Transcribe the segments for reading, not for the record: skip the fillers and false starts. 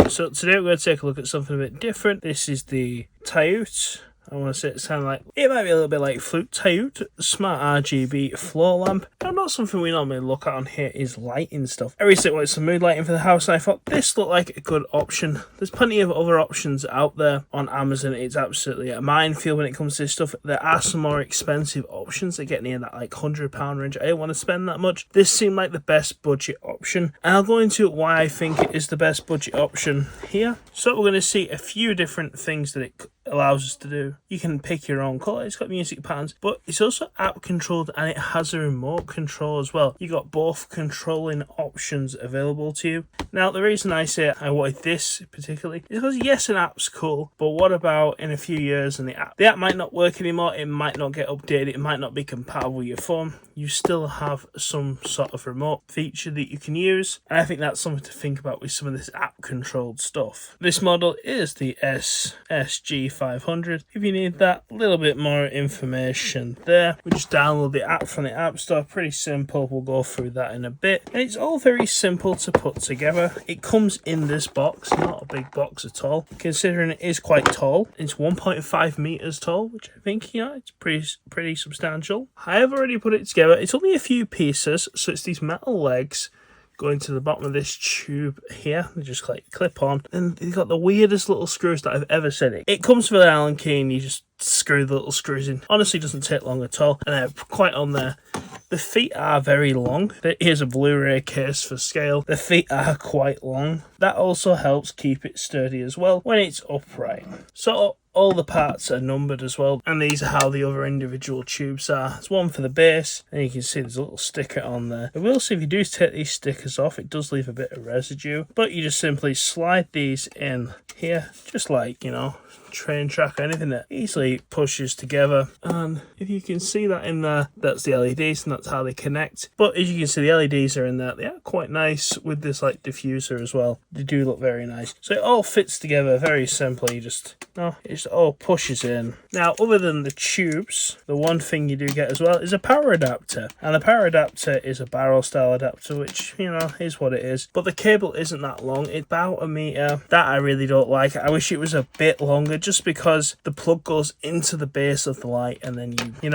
So today we're going to take a look at something a bit different. This is the Tayut. I want to say it's kind of like, it might be a little bit like Flute Tayut Smart RGB floor lamp. Now, not something we normally look at on here is lighting stuff. I recently wanted some mood lighting for the house and I thought this looked like a good option. There's plenty of other options out there on Amazon. It's absolutely a minefield when it comes to this stuff. There are some more expensive options that get near that like £100 range. I didn't want to spend that much. This seemed like the best budget option. And I'll go into why I think it is the best budget option here. So we're going to see a few different things that it allows us to do. You can pick your own colour, it's got music patterns, but it's also app controlled and it has a remote control as well. You got both controlling options available to you. Now the reason I say I wanted this particularly is because yes, an app's cool, but what about in a few years and the app might not work anymore, it might not get updated, it might not be compatible with your phone. You still have some sort of remote feature that you can use, and I think that's something to think about with some of this app controlled stuff. This model is the SG500. If you need that little bit more information there, we just download the app from the App Store. Pretty simple, we'll go through that in a bit. And it's all very simple to put together. It comes in this box, not a big box at all, considering it is quite tall. It's 1.5 meters tall, which I think, you know, it's pretty substantial. I have already put it together. It's only a few pieces, so it's these metal legs going to the bottom of this tube here. They just like clip on, and they've got the weirdest little screws that I've ever seen. It comes with an Allen key and you just screw the little screws in. Honestly, doesn't take long at all, and they're quite on there. The feet are very long. There is a Blu-ray case for scale. The feet are quite long. That also helps keep it sturdy as well when it's upright. So all the parts are numbered as well, and these are how the other individual tubes are. There's one for the base, and you can see there's a little sticker on there. I will say if you do take these stickers off, it does leave a bit of residue, but you just simply slide these in here, just like, you know, train track or anything that easily pushes together. And if you can see that in there, that's the LEDs and that's how they connect. But as you can see, the LEDs are in there. They are quite nice with this like diffuser as well. They do look very nice. So it all fits together very simply. You just, no, it just all pushes in. Now, other than the tubes, the one thing you do get as well is a power adapter. And the power adapter is a barrel style adapter, which, you know, is what it is. But the cable isn't that long. It's about 1 meter. That I really don't like. I wish it was a bit longer, just because the plug goes into the base of the light, and then you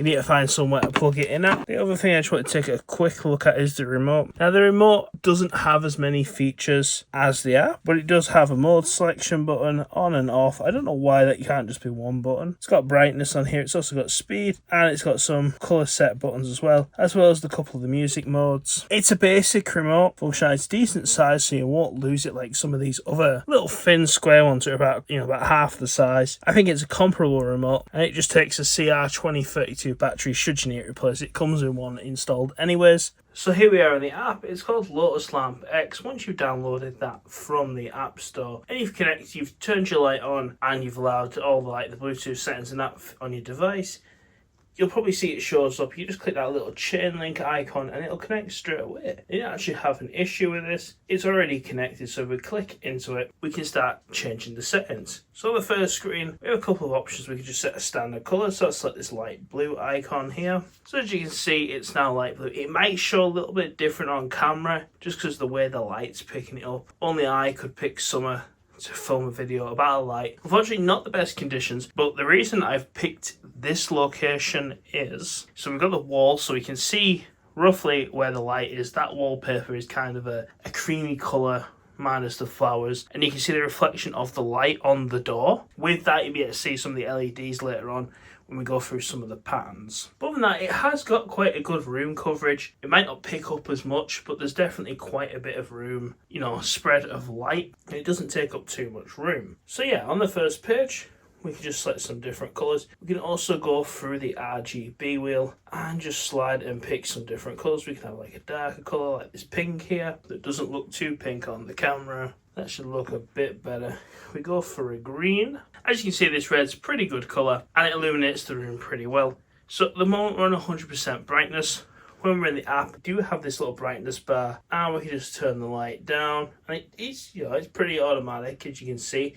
need to find somewhere to plug it in at. The other thing I just want to take a quick look at is the remote. Now the remote doesn't have as many features as the app, but it does have a mode selection button, on and off. I don't know why that you can't just be one button. It's got brightness on here, it's also got speed, and it's got some color set buttons as well as the couple of the music modes. It's a basic remote function. It's decent size, so you won't lose it like some of these other little thin square ones that are about half the size. I think it's a comparable remote, and it just takes a CR2032 battery should you need to replace it. It comes with one installed anyways. So here we are in the app. It's called Lotus Lamp X. Once you've downloaded that from the App Store and you've connected, you've turned your light on and you've allowed all the Bluetooth settings and that on your device, you'll probably see it shows up. You just click that little chain link icon and it'll connect straight away. You don't actually have an issue with this. It's already connected, so if we click into it, we can start changing the settings. So on the first screen, we have a couple of options. We can just set a standard colour, so let's select this light blue icon here. So as you can see, it's now light blue. It might show a little bit different on camera, just because the way the light's picking it up. Only I could pick summer to film a video about a light. Unfortunately, not the best conditions, but the reason I've picked this location is, so we've got the wall, so we can see roughly where the light is. That wallpaper is kind of a creamy colour minus the flowers, and you can see the reflection of the light on the door. With that, you'll be able to see some of the LEDs later on when we go through some of the patterns. But other than that, it has got quite a good room coverage. It might not pick up as much, but there's definitely quite a bit of room, you know, spread of light, and it doesn't take up too much room. So yeah, on the first page, we can just select some different colours. We can also go through the RGB wheel and just slide and pick some different colours. We can have like a darker colour like this pink here that doesn't look too pink on the camera. That should look a bit better. We go for a green. As you can see, this red's a pretty good colour and it illuminates the room pretty well. So at the moment we're on 100% brightness. When we're in the app, we do have this little brightness bar, and we can just turn the light down. And it's pretty automatic, as you can see.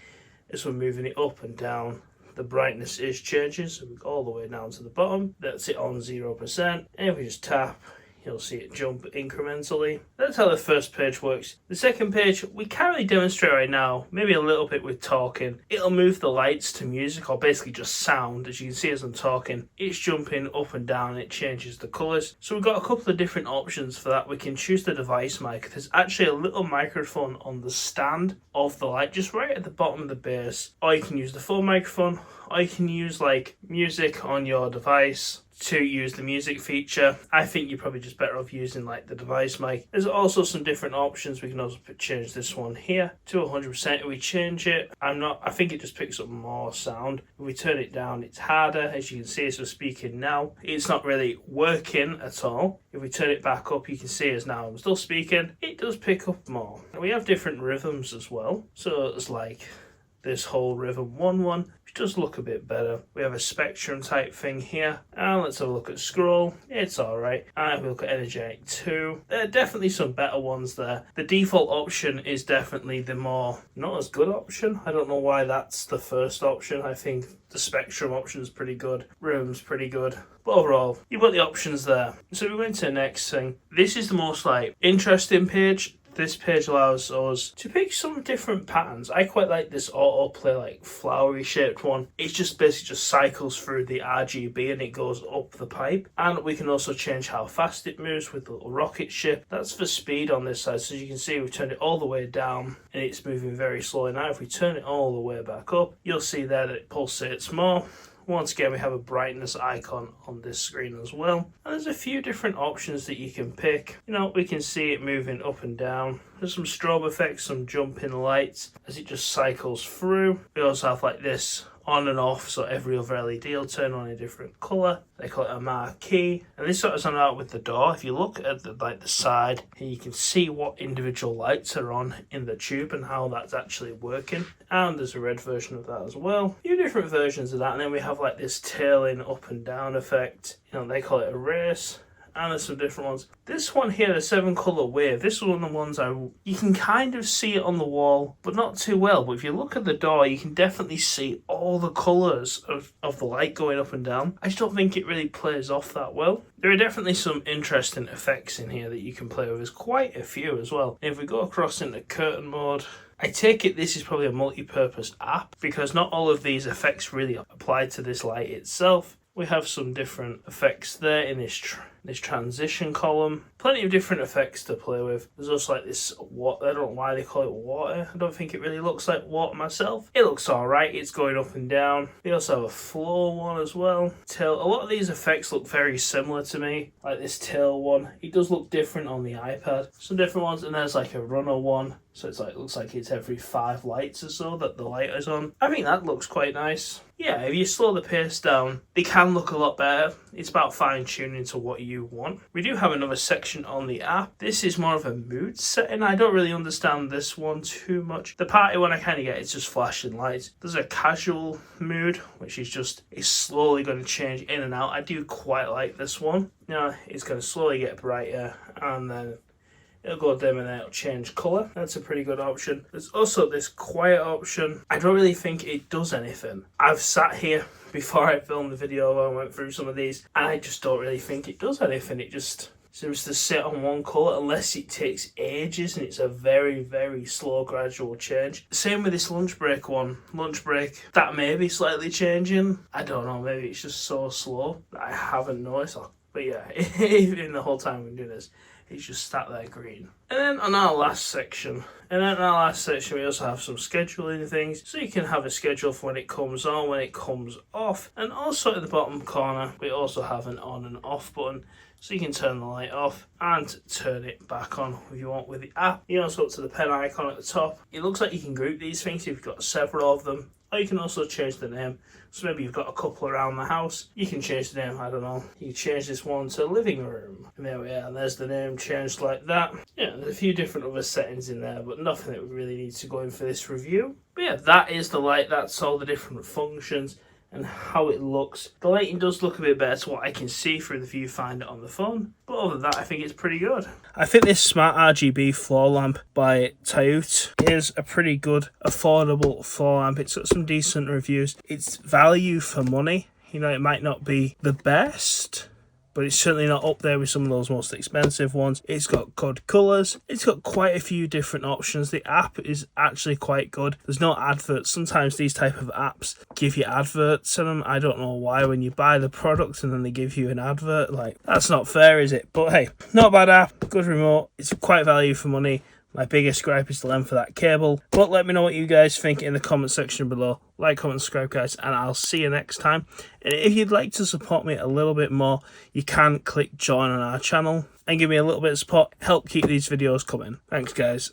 As we're moving it up and down, the brightness is changing, so we go all the way down to the bottom. That's it on 0%, and if we just tap, you'll see it jump incrementally. That's how the first page works. The second page, we can't really demonstrate right now, maybe a little bit with talking. It'll move the lights to music, or basically just sound. As you can see as I'm talking, it's jumping up and down and it changes the colours. So we've got a couple of different options for that. We can choose the device mic. There's actually a little microphone on the stand of the light, just right at the bottom of the base. Or you can use the phone microphone, or you can use like music on your device to use the music feature. I think you're probably just better off using like the device mic. There's also some different options. We can also change this one here to 100%. If we change it, I think it just picks up more sound. If we turn it down, it's harder. As you can see as we're speaking now, it's not really working at all. If we turn it back up, you can see as now I'm still speaking, it does pick up more. And we have different rhythms as well. So it's like this whole rhythm 1-1, which does look a bit better. We have a spectrum type thing here, and let's have a look at scroll. It's alright. And if we look at energetic 2, there are definitely some better ones there. The default option is definitely the more not as good option. I don't know why that's the first option. I think the spectrum option is pretty good. Rhythm's pretty good. But overall, you've got the options there. So we went to the next thing. This is the most like interesting page. This page allows us to pick some different patterns. I quite like this autoplay, like flowery shaped one. It's just basically just cycles through the RGB and it goes up the pipe. And we can also change how fast it moves with the little rocket ship. That's for speed on this side. So as you can see, we've turned it all the way down and it's moving very slowly. Now if we turn it all the way back up, you'll see there that it pulsates more. Once again, we have a brightness icon on this screen as well. And there's a few different options that you can pick. You know, we can see it moving up and down. There's some strobe effects, some jumping lights as it just cycles through. We also have like this on and off, so every other LED will turn on a different colour. They call it a marquee. And this sort of sounds out with the door. If you look at the side, and you can see what individual lights are on in the tube and how that's actually working. And there's a red version of that as well. A few different versions of that. And then we have like this tailing up and down effect. You know, they call it a race. And there's some different ones. This one here, the 7-colour wave, this is one of the ones you can kind of see it on the wall, but not too well. But if you look at the door, you can definitely see all the colours of the light going up and down. I just don't think it really plays off that well. There are definitely some interesting effects in here that you can play with. There's quite a few as well. And if we go across into curtain mode, I take it this is probably a multi-purpose app because not all of these effects really apply to this light itself. We have some different effects there in this transition column. Plenty of different effects to play with. There's also like this, I don't know why they call it water. I don't think it really looks like water myself. It looks alright, it's going up and down. We also have a floor one as well. A lot of these effects look very similar to me. Like this tail one, it does look different on the iPad. Some different ones, and there's like a runner one. So it's like, it looks like it's every 5 lights or so that the light is on. I think that looks quite nice. Yeah, if you slow the pace down, they can look a lot better. It's about fine-tuning to what you want. We do have another section on the app. This is more of a mood setting. I don't really understand this one too much. The party one I kind of get, it's just flashing lights. There's a casual mood, which is just, it's slowly going to change in and out. I do quite like this one. Now, it's going to slowly get brighter, and then it'll go dim and then it'll change colour. That's a pretty good option. There's also this quiet option. I don't really think it does anything. I've sat here before I filmed the video and went through some of these, and I just don't really think it does anything. It just seems to sit on one colour unless it takes ages and it's a very, very slow gradual change. Same with this lunch break one. Lunch break, that may be slightly changing. I don't know, maybe it's just so slow that I haven't noticed. But yeah, even the whole time we're doing this, it's just sat there green. And then on our last section, we also have some scheduling things. So you can have a schedule for when it comes on, when it comes off. And also in the bottom corner, we also have an on and off button. So you can turn the light off and turn it back on if you want with the app. You also go to the pen icon at the top. It looks like you can group these things if you've got several of them. Or you can also change the name. So maybe you've got a couple around the house. You can change the name, I don't know. You can change this one to living room. And there we are, and there's the name changed like that. Yeah, there's a few different other settings in there, but nothing that we really need to go in for this review. But yeah, that is the light. That's all the different functions and how it looks. The lighting does look a bit better to what I can see through the viewfinder on the phone. But other than that, I think it's pretty good. I think this smart RGB floor lamp by Tayut is a pretty good, affordable floor lamp. It's got some decent reviews. It's value for money. You know, it might not be the best, but it's certainly not up there with some of those most expensive ones. It's got good colours. It's got quite a few different options. The app is actually quite good. There's no adverts. Sometimes these type of apps give you adverts in them. I don't know why, when you buy the product and then they give you an advert. Like, that's not fair, is it? But hey, not a bad app, good remote. It's quite value for money. My biggest gripe is the length of that cable. But let me know what you guys think in the comment section below. Like, comment, subscribe, guys, and I'll see you next time. And if you'd like to support me a little bit more, you can click join on our channel and give me a little bit of support. Help keep these videos coming. Thanks, guys.